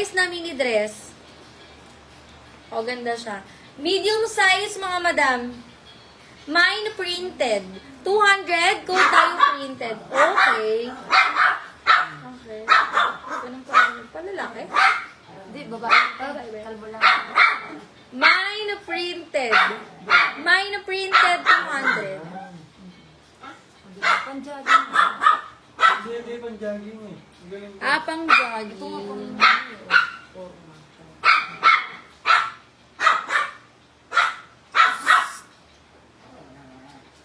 size na mini dress. O, ganda siya. Medium size, mga madam. Mine printed. 200, kung tayo printed. Okay. Okay. Ganun pa. Palalaki? Hindi, babae. Kalbo lang. Mine printed. Mine printed, 200. Panjaging. Hindi, pang-jogging eh. Galing ko. Pang jogging.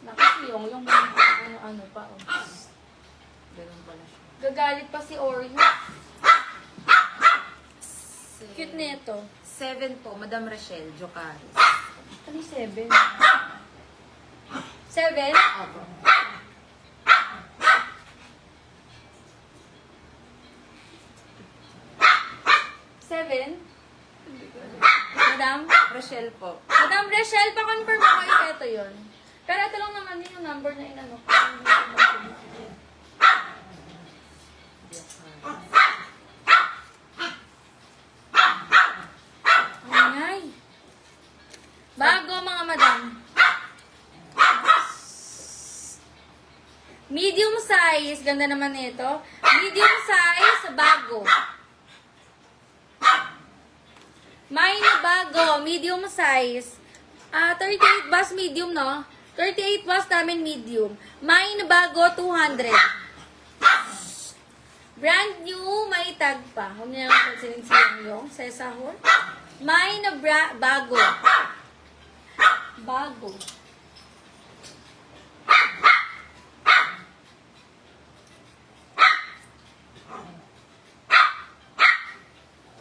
Nakasiyong yung ano pa. Oh. Ganun pala siya. Gagalit pa si Oreo. Cute na ito. 7 po, Madam Rachel Jocaris. Ano 7? 7? Opo. Madam? Rachel po. Madam Rachel, pa-confirm ako yung ito yun. Pero ito lang naman din yung number na inano ko. Ay. Bago mga madam. Medium size. Ganda naman nito. Medium size, bago. Mine bago, medium size. 38 bus medium, no? 38 bus namin medium. Mine bago, 200. Brand new, may tag pa. Huwag niya lang pansinin yung sesahon. Mine bago. Bago.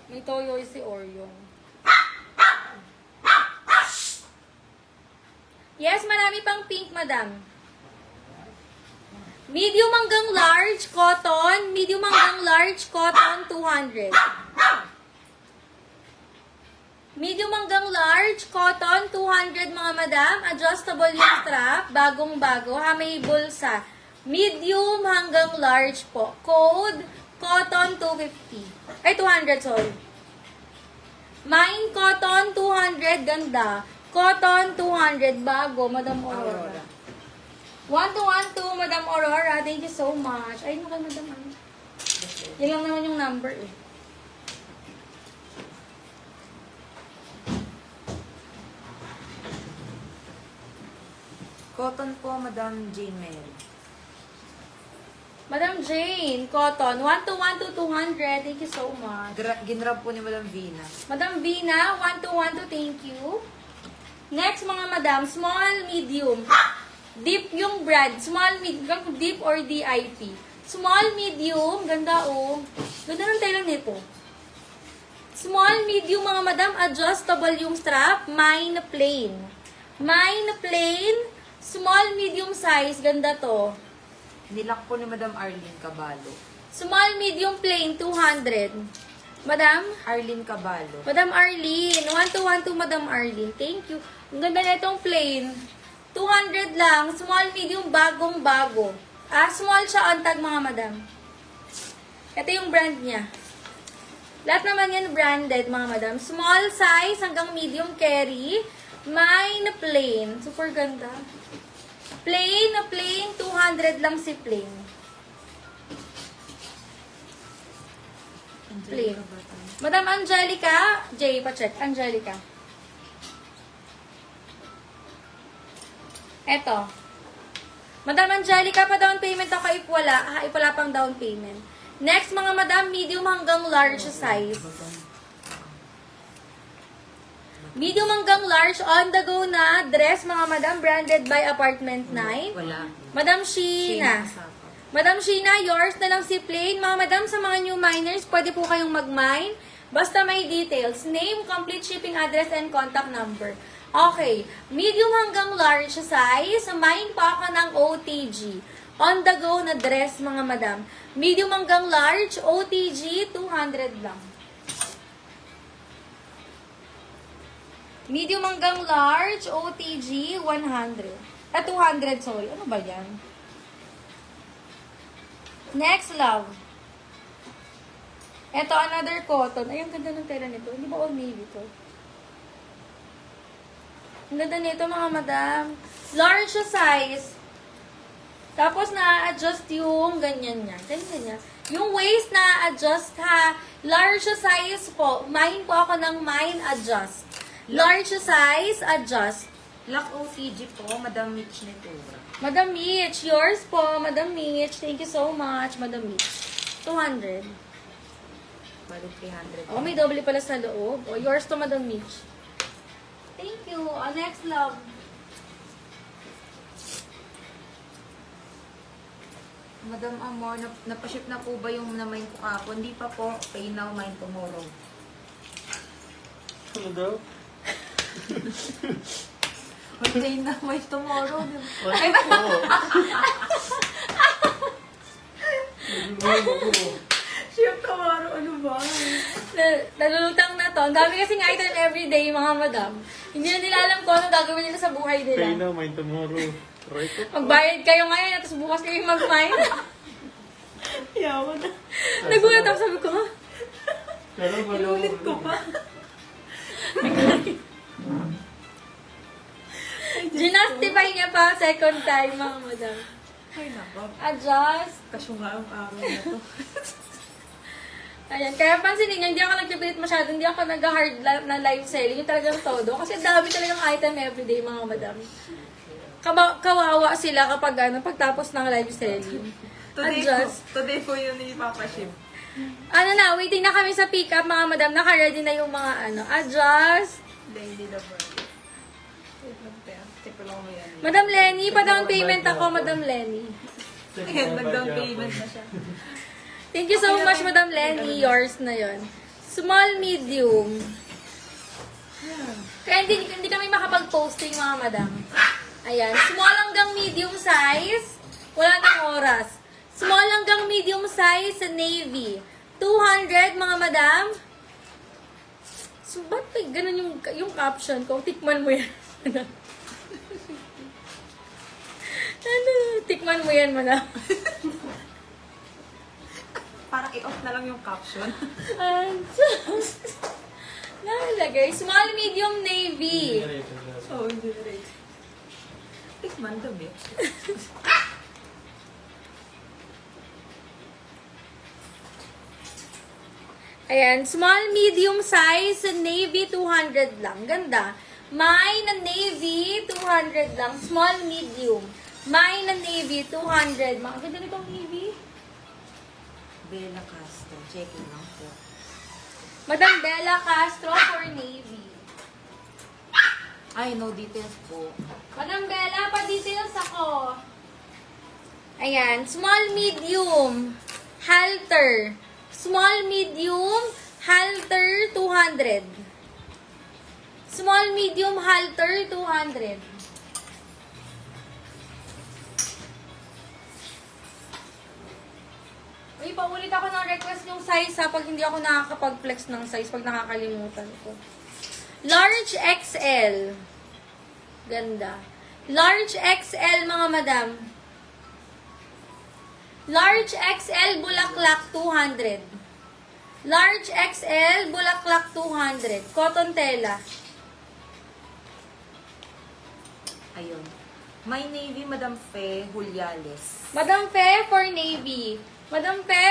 May toyo si Oreo. Yes, marami pang pink, madam. Medium hanggang large, cotton. Medium hanggang large, cotton, 200. Medium hanggang large, cotton, 200, mga madam. Adjustable yung strap. Bagong-bago. May bulsa. Medium hanggang large po. Code, cotton, 250. Ay, 200, sorry. Mine, cotton, 200. Ganda. Cotton, 200. Bago, Madam Aurora. 1212, Madam Aurora. Thank you so much. Ay, nakay Madam. Yan lang naman yung number eh. Cotton po, Madam Jane Mel. Madam Jane, cotton. 1212, 200. Thank you so much. Ginrab po ni Madam Vina. Madam Vina, 1212, thank you. Next, mga madam, small, medium. Deep yung brand. Small, medium, deep or DIP. Small, medium, ganda oh. Ganda ng tela nito. Small, medium, mga madam, adjustable yung strap. Mine, plain. Mine, plain. Small, medium size, ganda to. Nilak po ni Madam Arlene Caballo. Small, medium, plain, 200. Madam? Arlene Caballo. Madam Arlene. 1212, Madam Arlene. Thank you. Ang ganda na itong plain. 200 lang. Small, medium, bagong-bago. Small siya on tag, mga madam. Ito yung brand niya. Lahat naman yan branded, mga madam. Small size hanggang medium carry. Mine plain. Super ganda. Plain, 200 lang si plain. Plain. Madam Angelica, J, pa-check. Angelica. Eto. Madam Angelica, pa down payment ako if wala. If wala pang down payment. Next, mga madam, medium hanggang large size. Medium hanggang large, on the go na dress, mga madam, branded by Apartment 9. Wala. Madam Sheena. Madam Sheena, yours na lang si plain. Mga madam, sa mga new miners, pwede po kayong mag-mine. Basta may details. Name, complete shipping address, and contact number. Okay. Medium hanggang large size. Mine pa ako ng OTG. On the go na dress, mga madam. Medium hanggang large, OTG, 200 lang. Medium hanggang large, OTG, 100. 200, sorry. Ano ba yan? Next, love. Ito, another cotton. Ay, ang ganda ng tela nito. Hindi ba all navy to? Ang ganda nito, mga madam. Large siya size. Tapos, na-adjust yung ganyan niya. Ganyan. Yung waist na-adjust ha. Large siya size po. Mine po ako ng mine adjust. Large siya size, adjust. Lock OTG po, Madam Mitch Netura. Madam Mitch, yours po, Madam Mitch. Thank you so much, Madam Mitch. 200. Bali 300. Oh, may doble pala sa loob. Oh, yours to, Madam Mitch. Thank you. Next, love. Madam Amor, napaship na po ba yung na-mine ko kapon? Hindi pa po. Pay now, mine tomorrow. Ano daw? Pay now, mine tomorrow. Ay, oo. Ship tomorrow, ano ba? Nalulutang na to. Ang dami kasing item everyday, mga madam. Hindi na nila alam kung ano gagawin nila sa buhay Pay nila. now, mine tomorrow. Right po. Magbayad kayo ngayon, tapos bukas kayo mag-mine. Yaman na. Nagulat ako, sabi ko, ha? Pero Inulit ko pa. Ginastify niya pa second time, mga madam. Ay, nako. Adjust. Kasyunga ang araw na to. Ayan, kaya pansinin nyo, hindi ako nagpipilit masyado, hindi ako nag-hard na live selling, yung talagang todo. Kasi dami talagang item everyday, mga madam. Kawawa sila kapag pagtapos ng live selling. Today po yun ipapaship. Ano na, waiting na kami sa pick-up, mga madam. Naka-ready na yung mga adjust. Hindi na ba? Check ko lang mo yan. Madam Lenny, pa-down payment ako, Madam Lenny. Ayan, nag-down payment na siya. Thank you so much, Madam Lenny. Yours na yon. Small, medium. Kaya hindi kami makapag-posting, mga madam. Ayan. Small hanggang medium size. Wala nang oras. Small hanggang medium size sa navy. 200, mga madam. So, ba't ganun yung caption ko? Tikman mo yan. Ano? Tikman mo yan, madam. Parang i-off na lang yung caption. Nalagay. Small, medium, navy. Oo, hindi na rin. Tikman dami. Ayan, small, medium size, navy, 200 lang. Ganda. May na navy, 200 lang. Small, medium. May na navy, 200. Mga ganda nitong navy. Bella Castro. Checking lang po. Madam Bella Castro for navy. Ay, no details po. Madam Bella, pa-details ako. Ayan, small, medium, halter. Small, medium, halter, 200. Small, medium, halter, 200. Uy, paulit ako ng request yung size ha, pag hindi ako nakakapag-flex ng size, pag nakakalimutan ko. Large XL. Ganda. Large XL, mga madam. Large XL, bulaklak, 200. Large XL, bulaklak, 200. Cotton tela. Ayun. My Navy, Madam Fe, Juliales. Madam Fe for navy. Madam Fe,